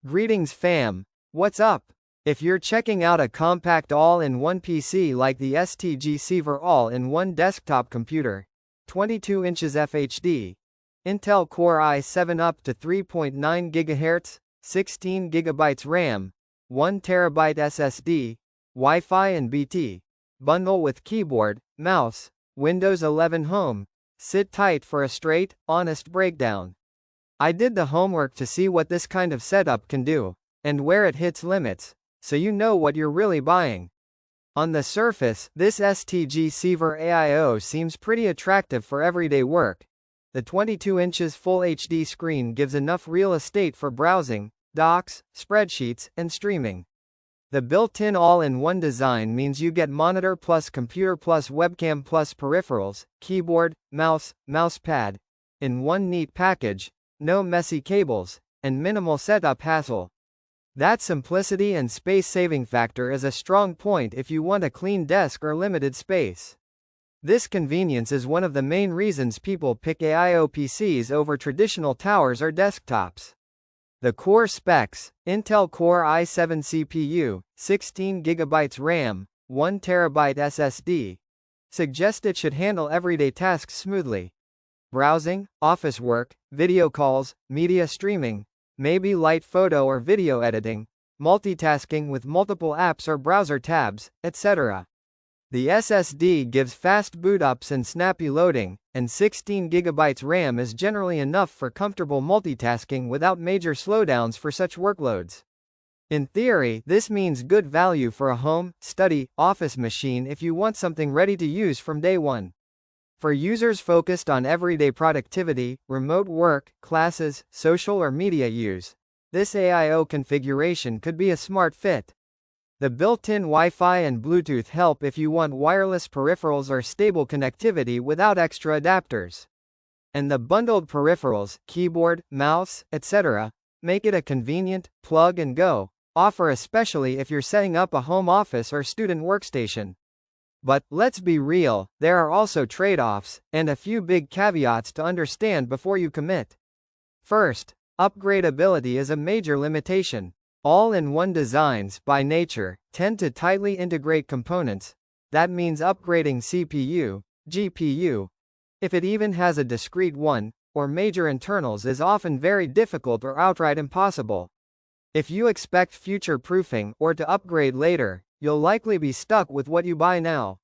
Greetings fam, what's up? If you're checking out a compact all-in-one PC like the STGSivir All-in-One Desktop computer, 22 inches FHD, Intel Core i7 up to 3.9 GHz, 16 GB RAM, 1 TB SSD, Wi-Fi and BT, bundle with keyboard, mouse, Windows 11 Home, sit tight for a straight, honest breakdown. I did the homework to see what this kind of setup can do, and where it hits limits, so you know what you're really buying. On the surface, this STGSivir AIO seems pretty attractive for everyday work. The 22 inches Full HD screen gives enough real estate for browsing, docs, spreadsheets, and streaming. The built-in all-in-one design means you get monitor plus computer plus webcam plus peripherals, keyboard, mouse, mousepad, in one neat package. No messy cables, and minimal setup hassle. That simplicity and space-saving factor is a strong point if you want a clean desk or limited space. This convenience is one of the main reasons people pick AIO PCs over traditional towers or desktops. The core specs: Intel Core i7 CPU, 16 GB RAM, 1 TB SSD, suggest it should handle everyday tasks smoothly. Browsing, office work, video calls, media streaming, maybe light photo or video editing, multitasking with multiple apps or browser tabs, etc. The SSD gives fast boot ups and snappy loading, and 16 GB RAM is generally enough for comfortable multitasking without major slowdowns for such workloads. In theory, this means good value for a home, study, office machine if you want something ready to use from day one. For users focused on everyday productivity, remote work, classes, social or media use, this AIO configuration could be a smart fit. The built-in Wi-Fi and Bluetooth help if you want wireless peripherals or stable connectivity without extra adapters. And the bundled peripherals, keyboard, mouse, etc., make it a convenient, plug-and-go offer, especially if you're setting up a home office or student workstation. But, let's be real, there are also trade-offs, and a few big caveats to understand before you commit. First, upgradability is a major limitation. All-in-one designs, by nature, tend to tightly integrate components. That means upgrading CPU, GPU, if it even has a discrete one, or major internals, is often very difficult or outright impossible. If you expect future-proofing, or to upgrade later, you'll likely be stuck with what you buy now.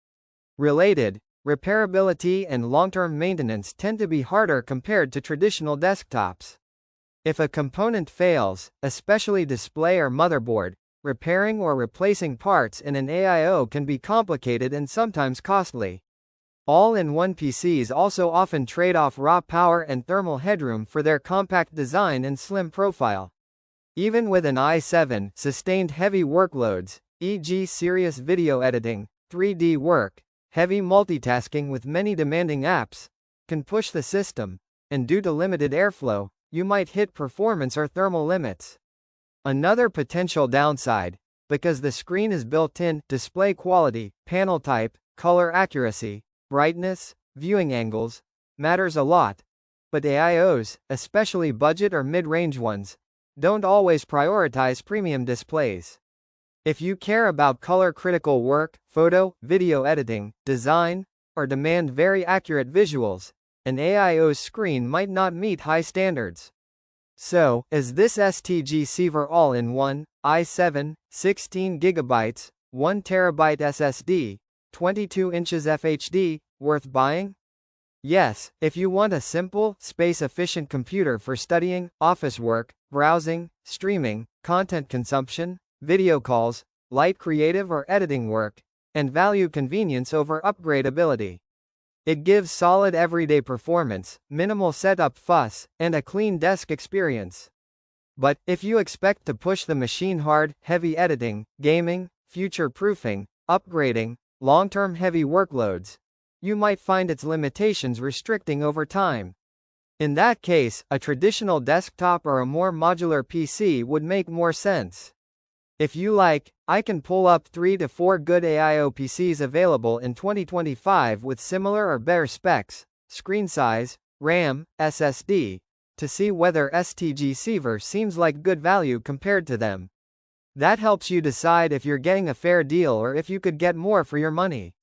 Related, repairability and long-term maintenance tend to be harder compared to traditional desktops. If a component fails, especially display or motherboard, repairing or replacing parts in an AIO can be complicated and sometimes costly. All-in-one PCs also often trade off raw power and thermal headroom for their compact design and slim profile. Even with an i7, sustained heavy workloads, e.g. serious video editing, 3D work, heavy multitasking with many demanding apps, can push the system, and due to limited airflow, you might hit performance or thermal limits. Another potential downside, because the screen is built in, display quality, panel type, color accuracy, brightness, viewing angles, matters a lot, but AIOs, especially budget or mid-range ones, don't always prioritize premium displays. If you care about color-critical work, photo, video editing, design, or demand very accurate visuals, an AIO's screen might not meet high standards. So, is this STGSivir All-in-One, i7, 16 GB, 1 TB SSD, 22 inches FHD, worth buying? Yes, if you want a simple, space-efficient computer for studying, office work, browsing, streaming, content consumption, video calls, light creative or editing work, and value convenience over upgradability. It gives solid everyday performance, minimal setup fuss, and a clean desk experience. But, if you expect to push the machine hard, heavy editing, gaming, future-proofing, upgrading, long-term heavy workloads, you might find its limitations restricting over time. In that case, a traditional desktop or a more modular PC would make more sense. If you like, I can pull up 3 to 4 good AIO PCs available in 2025 with similar or better specs, screen size, RAM, SSD, to see whether STGSivir seems like good value compared to them. That helps you decide if you're getting a fair deal or if you could get more for your money.